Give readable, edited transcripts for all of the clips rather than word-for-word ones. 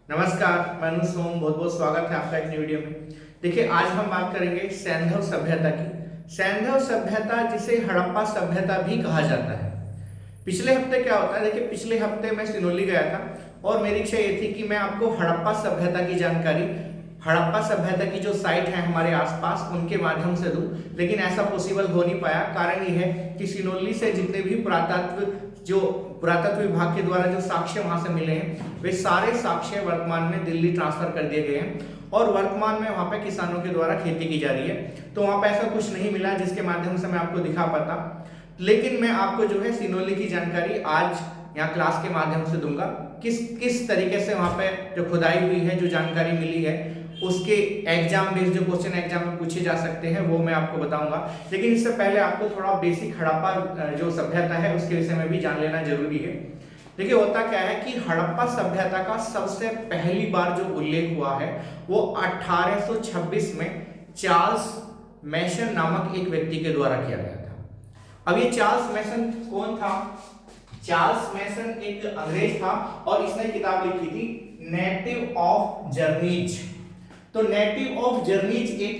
नमस्कार, मैं अनु सोम, बहुत बहुत स्वागत है आपका एक न्यू वीडियो में। देखिए, आज हम बात करेंगे सैंधव सभ्यता की। सैंधव सभ्यता जिसे हड़प्पा सभ्यता भी कहा जाता है। पिछले हफ्ते क्या होता है, देखिए पिछले हफ्ते मैं सिनोली गया था और मेरी इच्छा ये थी कि मैं आपको हड़प्पा सभ्यता की जानकारी, हड़प्पा सभ्यता की जो साइट है हमारे आसपास उनके माध्यम से दूं, लेकिन ऐसा पॉसिबल हो नहीं पाया। कारण ये है कि सिनोली से जितने भी पुरातत्व विभाग के द्वारा जो साक्ष्य वहां से मिले हैं, वे सारे साक्ष्य वर्तमान में दिल्ली ट्रांसफर कर दिए गए हैं और वर्तमान में वहां पे किसानों के द्वारा खेती की जा रही है। तो वहां पे ऐसा कुछ नहीं मिला जिसके माध्यम से मैं आपको दिखा पाता, लेकिन मैं आपको जो है सिनोली की जानकारी आज यहाँ क्लास के माध्यम से दूंगा। किस किस तरीके से वहां पे जो खुदाई हुई है, जो जानकारी मिली है, उसके एग्जाम बेस्ड जो क्वेश्चन एग्जाम में पूछे जा सकते हैं वो मैं आपको बताऊंगा। लेकिन इससे पहले आपको थोड़ा बेसिक हड़प्पा जो सभ्यता है उसके विषय में भी जान लेना जरूरी है। देखिए, होता क्या है कि हड़प्पा सभ्यता का सबसे पहली बार जो उल्लेख हुआ है वो 1826 में चार्ल्स मैसन नामक एक व्यक्ति के द्वारा किया गया था। अब ये चार्ल्स मैसन कौन था? चार्ल्स मैसन एक अंग्रेज था और इसने किताब लिखी थी नेटिव ऑफ जर्नीज। तो नेटिव ऑफ जर्नीज एक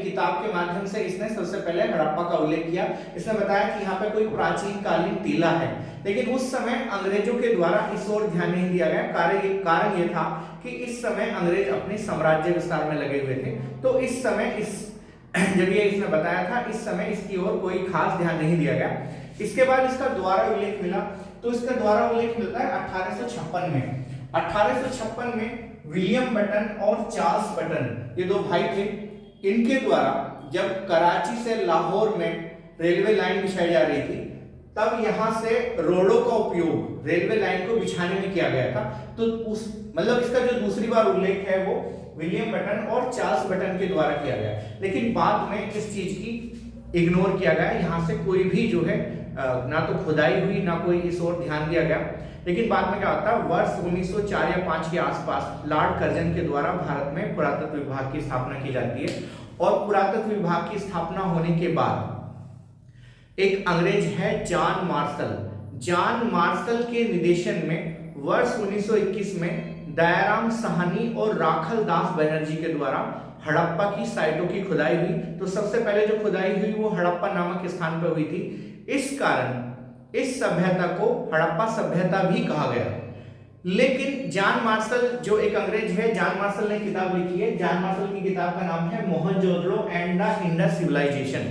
किताब के माध्यम से इसने सबसे पहले हड़प्पा का उल्लेख किया। इसने बताया कि यहाँ पे कोई प्राचीन कालीन टीला है, लेकिन उस समय अंग्रेजों के द्वारा इस ओर ध्यान नहीं दिया गया। कारण ये था कि इस समय अंग्रेज अपने साम्राज्य विस्तार में लगे हुए थे। तो इस समय जब ये इसने बताया था, इस समय इसकी ओर कोई खास ध्यान नहीं दिया गया। इसके बाद इसका द्वारा उल्लेख मिला, तो इसका द्वारा उल्लेख मिलता है 1856 में। 1856 में विलियम बटन और चार्ल्स बटन, ये दो भाई थे, इनके द्वारा जब कराची से लाहौर में रेलवे लाइन बिछाई जा रही थी, तब यहां से रोडों का उपयोग रेलवे लाइन को बिछाने में किया गया था। तो इसका जो दूसरी बार उल्लेख है वो विलियम बटन और चार्ल्स बटन के द्वारा किया गया, लेकिन बाद में इस चीज की इग्नोर किया गया। यहां से कोई भी जो है ना तो खुदाई हुई, ना कोई इस ओर ध्यान दिया गया। लेकिन बाद में क्या होता है, वर्ष 1904 या 5 के आसपास लॉर्ड कर्जन के द्वारा भारत में पुरातत्व विभाग की स्थापना की जाती है। और पुरातत्व विभाग की स्थापना होने के बाद एक अंग्रेज है जॉन मार्शल। जॉन मार्शल के निर्देशन में वर्ष 1921 में दयाराम साहनी और राखल दास बनर्जी के द्वारा हड़प्पा की साइटों की खुदाई हुई। तो सबसे पहले जो खुदाई हुई वो हड़प्पा नामक स्थान पर हुई थी। इस कारण इस सभ्यता को हड़प्पा सभ्यता भी कहा गया। लेकिन जॉन मार्शल जो एक अंग्रेज है, जॉन मार्शल ने किताब लिखी है। जॉन मार्शल की किताब का नाम है Mohenjodaro and the Indus civilisation.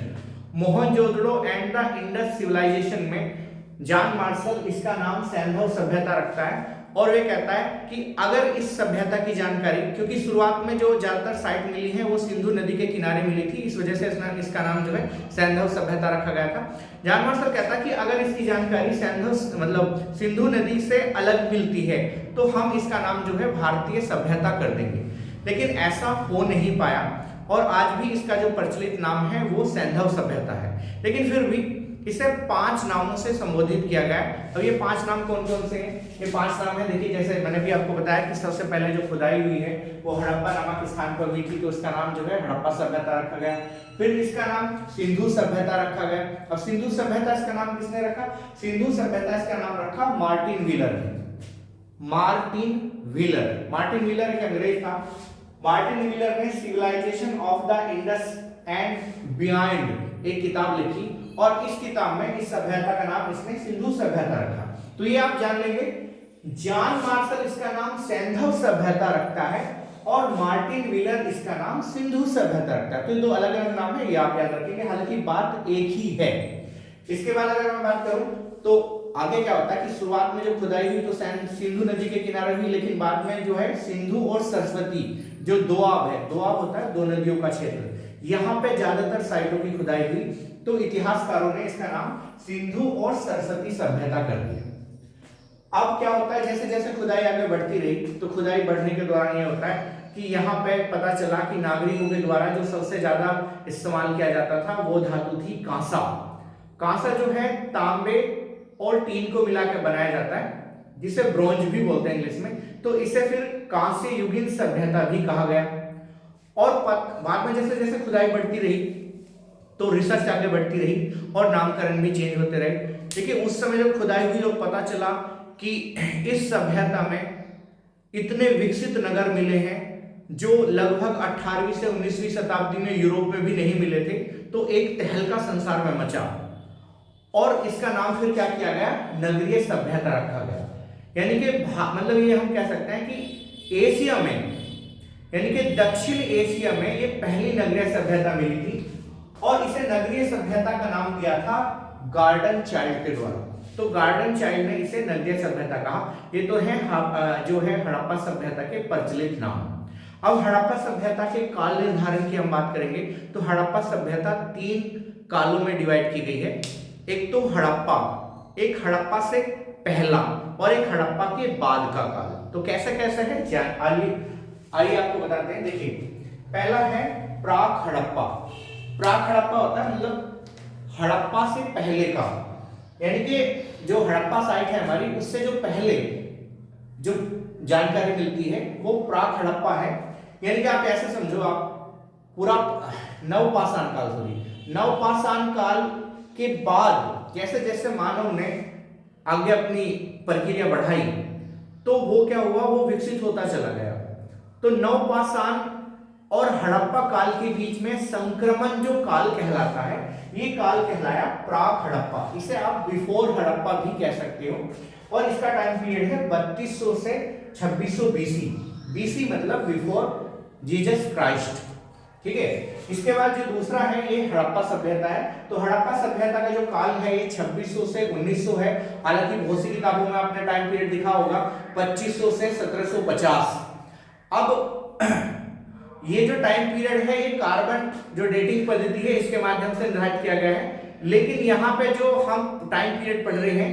Mohenjodaro and the Indus civilisation में जॉन मार्शल इसका नाम सैंधव सभ्यता रखता है और वे कहता है कि अगर इस सभ्यता की जानकारी, क्योंकि शुरुआत में जो ज्यादातर साइट मिली है वो सिंधु नदी के किनारे मिली थी, इस वजह से इसका नाम जो है सैंधव सभ्यता रखा गया था। जॉन मार्शल कहता है कि अगर इसकी जानकारी सिंधु नदी से अलग मिलती है तो हम इसका नाम जो है भारतीय सभ्यता कर देंगे। लेकिन ऐसा हो नहीं पाया और आज भी इसका जो प्रचलित नाम है वो सैंधव सभ्यता है। लेकिन फिर भी इसे 5 नामों से संबोधित किया गया है। अब ये 5 नाम कौन कौन से हैं? ये 5 नाम है, देखिए जैसे मैंने भी आपको बताया कि सबसे पहले जो खुदाई हुई है वो हड़प्पा नामक स्थान पर हुई थी, तो इसका नाम जो है हड़प्पा सभ्यता रखा गया। फिर इसका नाम सिंधु सभ्यता रखा गया। अब सिंधु सभ्यता इसका नाम किसने रखा? सिंधु सभ्यता इसका नाम रखा मार्टिन व्हीलर ने। मार्टिन व्हीलर एक अंग्रेज था। मार्टिन व्हीलर ने civilisation of the Indus and beyond एक किताब लिखी और इस किताब में इस सभ्यता का नाम इसने सिंधु सभ्यता रखा। तो ये आप जान लेंगे, जॉन मार्शल इसका नाम सैंधव सभ्यता रखता है और मार्टिन व्हीलर इसका नाम सिंधु सभ्यता रखता है। तो ये दो अलग अलग नाम है, ये आप याद रखेंगे, हालांकि बात एक ही है। इसके बाद अगर मैं बात करूं तो आगे क्या होता है कि शुरुआत में जो खुदाई हुई तो सिंधु नदी के किनारे हुई, लेकिन बाद में जो है सिंधु और सरस्वती जो दोआब है, दोआब होता है दो नदियों का क्षेत्र, यहाँ पे ज्यादातर साइटों की खुदाई हुई। तो इतिहासकारों ने इसका नाम सिंधु और सरस्वती सभ्यता कर दिया। अब क्या होता है, जैसे जैसे खुदाई आगे बढ़ती रही तो खुदाई बढ़ने के दौरान ये होता है कि यहाँ पे पता चला कि नागरिकों के द्वारा जो सबसे ज्यादा इस्तेमाल किया जाता था वो धातु थी कांसा। कांसा जो है तांबे और टीन को मिलाकर बनाया जाता है, जिसे ब्रोंज भी बोलते हैं इंग्लिश में। तो इसे फिर कांस्य युगीन सभ्यता भी कहा गया। और बाद में जैसे जैसे खुदाई बढ़ती रही तो रिसर्च आगे बढ़ती रही और नामकरण भी चेंज होते रहे। देखिए उस समय जब खुदाई हुई तो पता चला कि इस सभ्यता में इतने विकसित नगर मिले हैं जो लगभग 18वीं से 19वीं शताब्दी में यूरोप में भी नहीं मिले थे। तो एक तहलका संसार में मचा और इसका नाम फिर क्या किया गया, नगरीय सभ्यता रखा गया। यानी कि मतलब ये हम कह सकते हैं कि एशिया में, यानी कि दक्षिण एशिया में ये पहली नगरीय सभ्यता मिली थी और इसे नगरीय सभ्यता का नाम दिया था गार्डन चाइल्ड के द्वारा। तो गार्डन चाइल्ड ने इसे नगरीय सभ्यता कहा। ये तो है जो है हड़प्पा सभ्यता के प्रचलित नाम। अब हड़प्पा सभ्यता के काल निर्धारण की हम बात करेंगे तो हड़प्पा सभ्यता 3 कालों में डिवाइड की गई है। एक तो हड़प्पा, एक हड़प्पा से पहला और एक हड़प्पा के बाद का काल। तो कैसे कैसे है आइए आपको बताते हैं। देखिए, पहला है प्राक हड़प्पा। प्राक हड़प्पा होता है मतलब हड़प्पा से पहले का, यानी कि जो हड़प्पा साइट है हमारी उससे जो पहले जो जानकारी मिलती है वो प्राक हड़प्पा है। यानी कि आप ऐसे समझो, आप पूरा नवपाषाण काल, नवपाषाण काल के बाद जैसे जैसे मानव ने आगे अपनी प्रक्रिया बढ़ाई तो वो क्या हुआ, वो विकसित होता चला गया। तो नवपाषाण और हड़प्पा काल के बीच में संक्रमण जो काल कहलाता है, ये काल कहलाया प्राक हड़प्पा। इसे आप बिफोर हड़प्पा भी कह सकते हो और इसका टाइम पीरियड है 3200 से 2600 बीसी। बीसी मतलब बिफोर जीसस क्राइस्ट, ठीक है। इसके बाद जो दूसरा है ये हड़प्पा सभ्यता है। तो हड़प्पा सभ्यता का जो काल है ये 2600 से 1900 है। हालांकि बहुत सी किताबों में आपने टाइम पीरियड दिखा होगा 2500 से 1750। अब ये जो टाइम पीरियड है ये कार्बन जो डेटिंग पद्धति है इसके माध्यम से निर्धारित किया गया है। लेकिन यहाँ पे जो हम टाइम पीरियड पढ़ रहे हैं,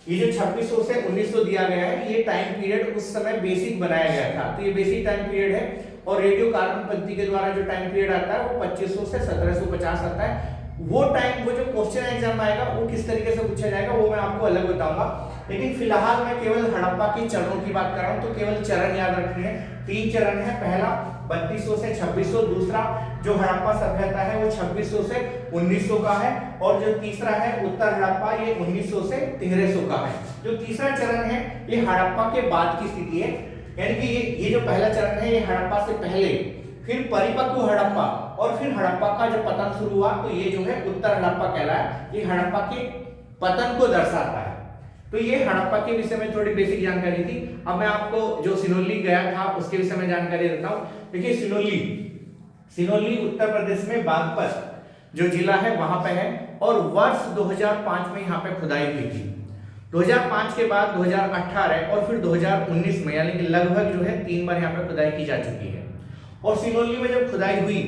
ये जो 2600 से 1900 दिया गया है, ये टाइम पीरियड उस समय बेसिक बनाया गया था। तो ये बेसिक टाइम पीरियड है और रेडियो कार्बन पद्धति के द्वारा जो टाइम पीरियड आता है वो 2500 से 1750 आता है। वो टाइम, वो जो क्वेश्चन एग्जाम आएगा वो किस तरीके से पूछा जाएगा वो मैं आपको अलग बताऊंगा। लेकिन फिलहाल मैं केवल हड़प्पा के चरणों की बात कर रहा हूं। तो केवल चरण याद रखने हैं, 3 चरण है। पहला 3200 से 2600, दूसरा जो हड़प्पा सभ्यता है वो 2600 से 1900 का है और जो तीसरा है उत्तर हड़प्पा, ये 1900 से 1300 का है। जो तीसरा चरण है ये हड़प्पा के बाद की स्थिति है। यानी कि ये जो पहला चरण है ये हड़प्पा से पहले, फिर परिपक्व हड़प्पा और फिर हड़प्पा का जो पतन शुरू हुआ, तो ये जो है उत्तर हड़प्पा कहलाया। ये हड़प्पा के पतन को दर्शाता है। तो ये हड़प्पा के विषय में थोड़ी बेसिक जानकारी थी। अब मैं आपको जो सिनोली गया था उसके विषय में जानकारी देता हूं। देखिए, सिनोली उत्तर प्रदेश में बागपत जो जिला है वहां पे है और वर्ष 2005 में यहाँ पे खुदाई हुई थी। 2005 के बाद 2018 और फिर 2019 में, यानी कि लगभग जो है 3 बार यहाँ पे खुदाई की जा चुकी है। और सिनोली में जब खुदाई हुई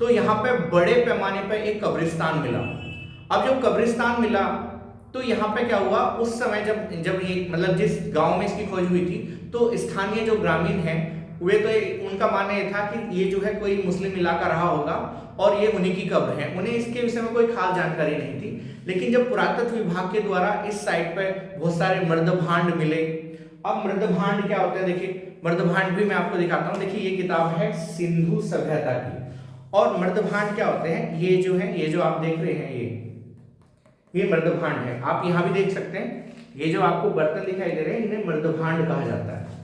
तो यहाँ पे बड़े पैमाने पे एक कब्रिस्तान मिला। अब जब कब्रिस्तान मिला तो यहाँ पे क्या हुआ, उस समय जब ये मतलब जिस गांव में इसकी खोज हुई थी तो स्थानीय जो ग्रामीण हैं वे तो उनका मानना ये था कि ये जो है कोई मुस्लिम इलाका रहा होगा और ये उन्हीं की कब्र है। उन्हें इसके विषय में कोई खास जानकारी नहीं थी। लेकिन जब पुरातत्व विभाग के द्वारा इस साइट पे बहुत सारे मृदभांड मिले। अब मृदभांड क्या होते हैं, देखिए मृदभांड भी मैं आपको दिखाता हूँ। देखिए ये किताब है सिंधु सभ्यता की और मृदभांड क्या होते हैं, ये जो है, ये जो आप देख रहे हैं ये मृदभांड है। आप यहाँ भी देख सकते हैं, ये जो आपको बर्तन दिखाई दे रहे हैं इन्हें मृदभांड कहा जाता है।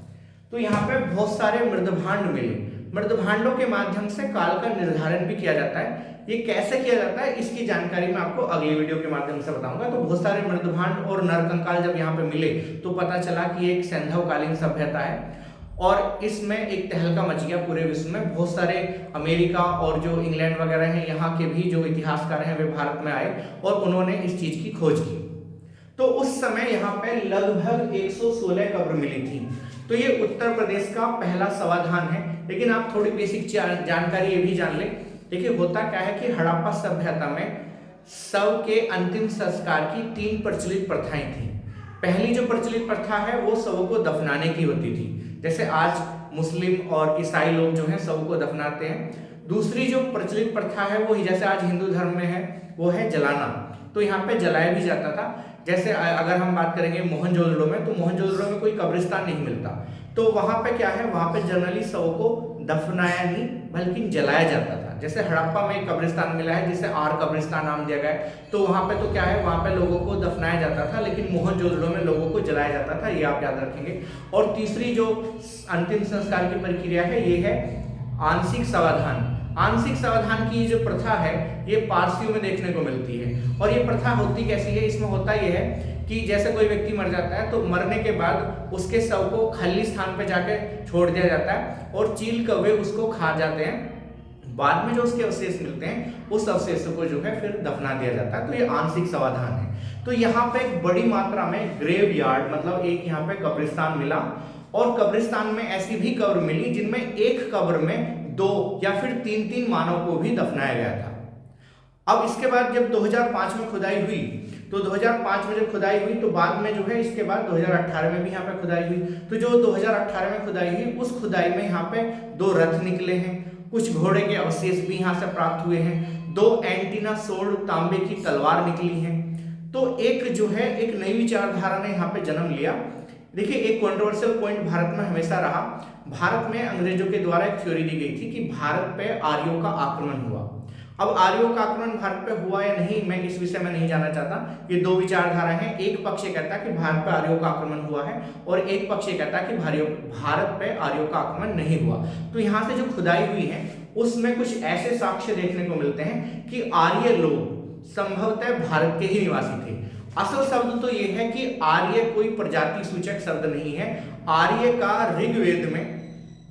तो यहाँ पे बहुत सारे मृदभांड मिले। मृदभांडों के माध्यम से काल का निर्धारण भी किया जाता है। ये कैसे किया जाता है इसकी जानकारी मैं आपको अगली वीडियो के माध्यम से बताऊंगा। तो बहुत सारे मृदभांड और नरकंकाल जब यहाँ पे मिले तो पता चला कि ये एक सैंधवकालीन सभ्यता है और इसमें एक तहलका मच गया पूरे विश्व में। बहुत सारे अमेरिका और जो इंग्लैंड वगैरह हैं यहाँ के भी जो इतिहासकार हैं वे भारत में आए और उन्होंने इस चीज की खोज की। तो उस समय यहाँ पे लगभग 116 कब्र मिली थी। तो ये उत्तर प्रदेश का पहला समाधान है। लेकिन आप थोड़ी बेसिक जानकारी ये भी जान लें। देखिए होता क्या है कि हड़प्पा सभ्यता में शव के अंतिम संस्कार की 3 प्रचलित प्रथाएं थी। पहली जो प्रचलित प्रथा है वो शव को दफनाने की होती थी, जैसे आज मुस्लिम और ईसाई लोग जो है शव को दफनाते हैं। दूसरी जो प्रचलित प्रथा है वो जैसे आज हिंदू धर्म में है वो है जलाना। तो यहाँ पे जलाया भी जाता था। जैसे अगर हम बात करेंगे मोहनजोदड़ो में, तो मोहनजोदड़ो में कोई कब्रिस्तान नहीं मिलता, तो वहां पे क्या है, वहां पे जनरली शव को दफनाया नहीं बल्कि जलाया जाता था। जैसे हड़प्पा में एक कब्रिस्तान मिला है जिसे आर कब्रिस्तान नाम दिया गया है, तो वहां पे तो क्या है, वहां पे लोगों को दफनाया जाता था, लेकिन मोहनजोदड़ो में लोगों को जलाया जाता था, ये आप याद रखेंगे। और तीसरी जो अंतिम संस्कार की प्रक्रिया है ये है आंशिक समाधान। आंशिक समाधान की जो प्रथा है ये पारसियों में देखने को मिलती है। और ये प्रथा होती कैसी है, इसमें होता यह है कि जैसे कोई व्यक्ति मर जाता है तो मरने के बाद उसके शव को खाली स्थान पे जाके छोड़ दिया जाता है और चील कौवे उसको खा जाते हैं। बाद में जो उसके अवशेष मिलते हैं उस अवशेषों को जो है फिर दफना दिया जाता है। तो ये आंशिक समाधान है। तो यहाँ पे एक बड़ी मात्रा में ग्रेव यार्ड मतलब एक यहाँ पे कब्रिस्तान मिला, और कब्रिस्तान में ऐसी भी कब्र मिली जिनमें एक कब्र में 2 या फिर 3 मानव को भी दफनाया गया था। अब इसके बाद जब 2005 में खुदाई हुई, तो 2005 में जब खुदाई हुई तो बाद में जो है इसके बाद 2018 में भी यहाँ पे खुदाई हुई। तो जो 2018 में खुदाई हुई उस खुदाई में यहाँ पे 2 रथ निकले हैं, कुछ घोड़े के अवशेष भी यहाँ से प्राप्त हुए हैं, 2 एंटीना सोल्ड तांबे की तलवार निकली है। तो एक जो है एक नई विचारधारा ने यहाँ पे जन्म लिया। देखिए, एक कंट्रोवर्शियल पॉइंट भारत में हमेशा रहा। भारत में अंग्रेजों के द्वारा एक थ्योरी दी गई थी कि भारत पे आर्यों का आक्रमण हुआ। अब आर्यों का आक्रमण भारत पे हुआ या नहीं, मैं इस विषय में नहीं जाना चाहता। ये 2 विचारधारा हैं। एक पक्ष ये कहता है कि भारत पे आर्यों का आक्रमण हुआ है और एक पक्ष ये कहता है कि भारत पे आर्यों का आक्रमण नहीं हुआ। तो यहाँ से जो खुदाई हुई है उसमें कुछ ऐसे साक्ष्य देखने को मिलते हैं कि आर्य लोग संभवतः भारत के ही निवासी थे। असल शब्द तो यह है कि आर्य कोई प्रजाति सूचक शब्द नहीं है। आर्य का ऋग्वेद में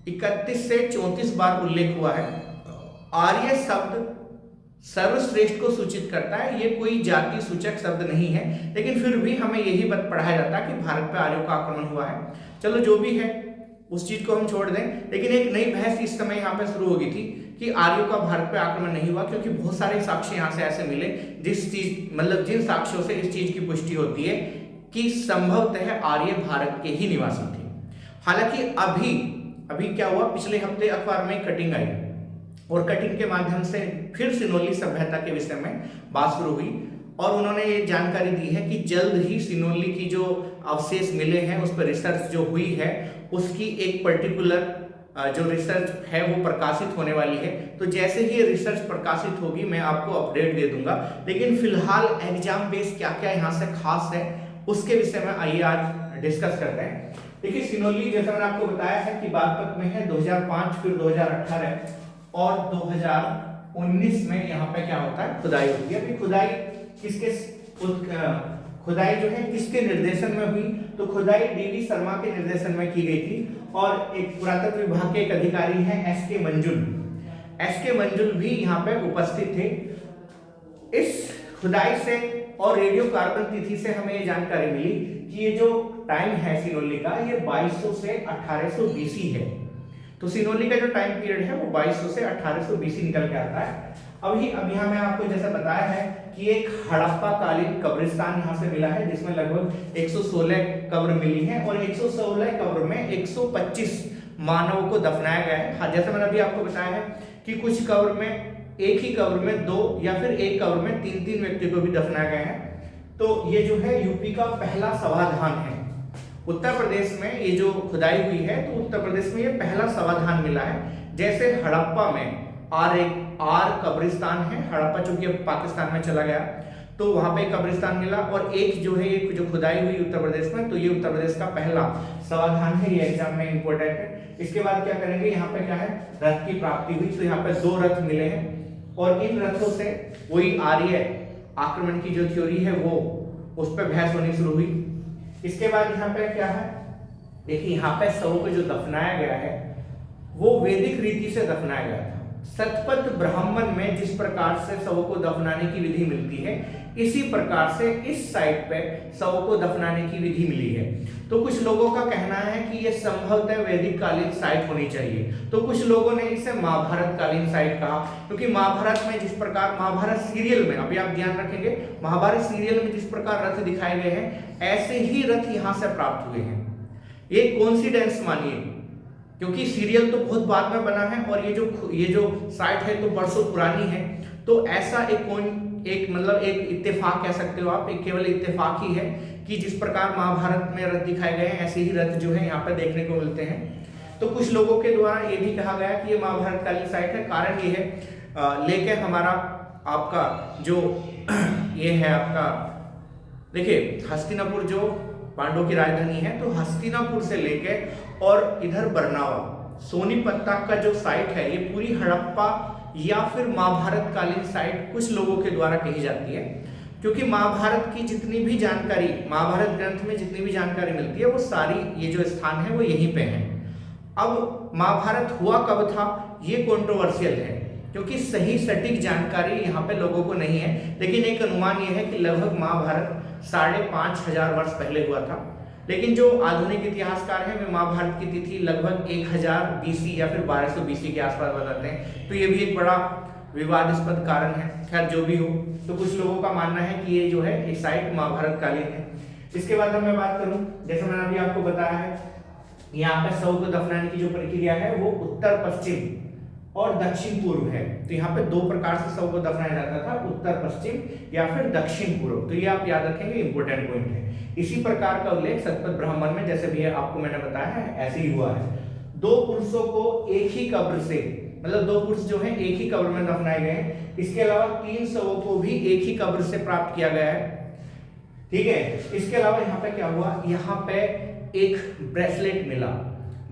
31 से 34 बार उल्लेख हुआ है। आर्य शब्द सर्वश्रेष्ठ को सूचित करता है, ये कोई जाति सूचक शब्द नहीं है। लेकिन फिर भी हमें यही बात पढ़ाया जाता है कि भारत पर आर्यों का आक्रमण हुआ है। चलो जो भी है उस चीज को हम छोड़ दें, लेकिन एक नई बहस इस समय यहाँ पे शुरू हो गई थी कि आर्यों का भारत पे आक्रमण नहीं हुआ, क्योंकि बहुत सारे साक्ष्य यहाँ से ऐसे मिले जिन साक्ष्यों से इस चीज की पुष्टि होती है कि संभवतः आर्य भारत के ही निवासी थे। हालांकि अभी क्या हुआ, पिछले हफ्ते अखबार में कटिंग आई और कटिंग के माध्यम से फिर सिनोली सभ्यता के विषय में बात शुरू हुई और उन्होंने ये जानकारी दी है कि जल्द ही सिनोली की जो अवशेष मिले हैं उस पर रिसर्च जो हुई है उसकी एक पर्टिकुलर जो रिसर्च है वो प्रकाशित होने वाली है। तो जैसे ही ये रिसर्च प्रकाशित होगी मैं आपको अपडेट दे दूंगा। लेकिन फिलहाल एग्जाम बेस क्या क्या यहाँ से खास है उसके विषय में आइए आज डिस्कस करते हैं। देखिए, सिनोली जैसा मैंने आपको बताया है कि बागपत में है 2005, फिर 2018 और 2019 में यहाँ पे क्या होता है, खुदाई होती है। अभी खुदाई जो है किसके निर्देशन में हुई, तो खुदाई डीवी शर्मा के निर्देशन में की गई थी और एक पुरातत्व विभाग के एक अधिकारी हैं एसके मंजुल भी यहाँ पे उपस्थित थे। इस खुदाई से और रेडियो कार्बन तिथि से हमें ये जानकारी मिली कि ये जो टाइम है सिनोली का ये 2200 से 1800 बीसी है। तो सिनोली का जो टाइम पीरियड है वो 2200 से 1800 बीसी निकल के आता है। अब यहाँ मैं आपको जैसा बताया है कि एक हड़प्पा कालीन कब्रिस्तान यहाँ से मिला है जिसमें लगभग 116 कब्र मिली है और 116 कब्र में 125 मानवों को दफनाया गया है। हाँ, जैसे मैंने अभी आपको बताया है कि कुछ कब्र में एक ही कब्र में 2 या फिर एक कब्र में 3 व्यक्ति को भी दफनाया गया है। तो ये जो है यूपी का पहला समाधान है। उत्तर प्रदेश में ये जो खुदाई हुई है तो उत्तर प्रदेश में ये पहला समाधान मिला है। जैसे हड़प्पा में आर कब्रिस्तान है, हड़प्पा चूंकि अब पाकिस्तान में चला गया तो वहां पे कब्रिस्तान मिला और एक जो है ये जो खुदाई हुई उत्तर प्रदेश में, तो ये उत्तर प्रदेश का पहला समाधान है। ये एग्जाम में इंपॉर्टेंट है। इसके बाद क्या करेंगे, यहाँ पे क्या है, रथ की प्राप्ति हुई। तो यहाँ पे 2 रथ मिले हैं और इन रथों से वही आर्य आक्रमण की जो थ्योरी है वो उस पर बहस होनी शुरू हुई। इसके बाद यहाँ पे क्या है, देखिए यहाँ पे शवों को जो दफनाया गया है वो वैदिक रीति से दफनाया गया था। सतपथ ब्राह्मण में जिस प्रकार से शवों को दफनाने की विधि मिलती है इसी प्रकार से इस साइट पे शवों को दफनाने की विधि मिली है। तो कुछ लोगों का कहना है कि ये संभवतः वैदिक कालीन साइट होनी चाहिए, तो कुछ लोगों ने इसे महाभारत कालीन साइट कहा, क्योंकि महाभारत में जिस प्रकार महाभारत सीरियल में, अभी आप ध्यान रखेंगे, महाभारत सीरियल में जिस प्रकार रथ दिखाए गए हैं ऐसे ही रथ यहाँ से प्राप्त हुए हैं। ये कोइंसिडेंस मानिए, क्योंकि सीरियल तो बहुत बाद में बना है और ये जो साइट है तो बरसों पुरानी है। तो ऐसा एक इत्तेफाक कह सकते हो आप, एक केवल इत्तेफाक ही है कि जिस प्रकार महाभारत में रथ दिखाए गए हैं ऐसे ही रथ जो है यहाँ पे देखने को मिलते हैं। तो कुछ लोगों के द्वारा ये भी कहा गया कि ये महाभारत कालीन साइट है। कारण ये है लेके हमारा आपका जो ये है आपका, देखिए हस्तिनापुर जो पांडवों की राजधानी है, तो हस्तिनापुर से लेके और इधर बरनावा सोनीपत तक का जो साइट है ये पूरी हड़प्पा या फिर महाभारत कालीन साइट कुछ लोगों के द्वारा कही जाती है, क्योंकि महाभारत की जितनी भी जानकारी, महाभारत ग्रंथ में जितनी भी जानकारी मिलती है वो सारी ये जो स्थान है वो यहीं पे है। अब महाभारत हुआ कब था ये कंट्रोवर्शियल है, क्योंकि सही सटीक जानकारी यहाँ पे लोगों को नहीं है, लेकिन एक अनुमान ये है कि लगभग महाभारत 5,500 वर्ष पहले हुआ था। लेकिन जो आधुनिक इतिहासकार हैं वे महाभारत की तिथि लगभग 1000 बीसी या फिर 1200 बीसी के आसपास बताते हैं, तो ये भी एक बड़ा विवादास्पद कारण है। खैर जो भी हो, तो कुछ लोगों का मानना है कि ये जो है एक साइट महाभारत कालीन है। इसके बाद मैं बात करूं, जैसे मैंने अभी आपको बताया है, यहाँ पे शव को दफनाने की जो प्रक्रिया है वो उत्तर पश्चिम और दक्षिण पूर्व है। तो यहाँ पे दो प्रकार से शव को दफनाया जाता था, उत्तर पश्चिम या फिर दक्षिण पूर्व। तो ये आप याद रखेंगे, इंपोर्टेंट पॉइंट है। इसी प्रकार का उल्लेख शतपथ ब्राह्मण में जैसे भी आपको मैंने बताया है ऐसे ही हुआ है। दो पुरुषों को एक ही कब्र से, मतलब दो पुरुष जो हैं एक ही कब्र में दफनाए गए हैं। इसके अलावा 3 शवों को भी एक ही कब्र से प्राप्त किया गया है, ठीक है। इसके अलावा यहाँ पे क्या हुआ, यहाँ पे एक ब्रेसलेट मिला,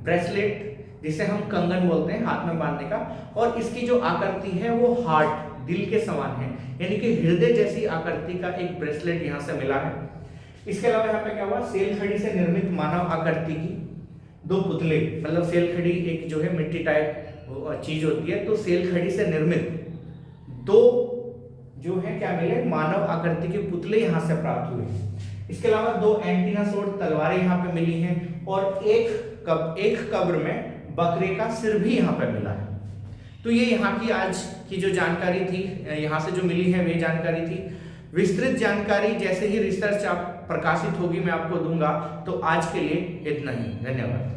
ब्रेसलेट जिसे हम कंगन बोलते हैं हाथ में बांधने का, और इसकी जो आकृति है वो हार्ट, दिल के समान है, यानी कि हृदय जैसी आकृति का एक ब्रेसलेट यहाँ से मिला है। इसके अलावा यहाँ पे क्या हुआ, सेल खड़ी से निर्मित मानव आकृति की 2 पुतले, मतलब सेल खड़ी एक जो है मिट्टी टाइप चीज होती है, तो सेल खड़ी से निर्मित 2 जो है क्या मिले, मानव आकृति के पुतले यहाँ से प्राप्त हुए। इसके अलावा 2 एंटीना सोड तलवारें यहाँ पे मिली हैं, और एक कब्र में बकरे का सिर भी यहाँ पे मिला है। तो ये यहाँ की आज की जो जानकारी थी, यहाँ से जो मिली है वे जानकारी थी। विस्तृत जानकारी जैसे ही रिसर्च आप प्रकाशित होगी मैं आपको दूंगा। तो आज के लिए इतना ही, धन्यवाद।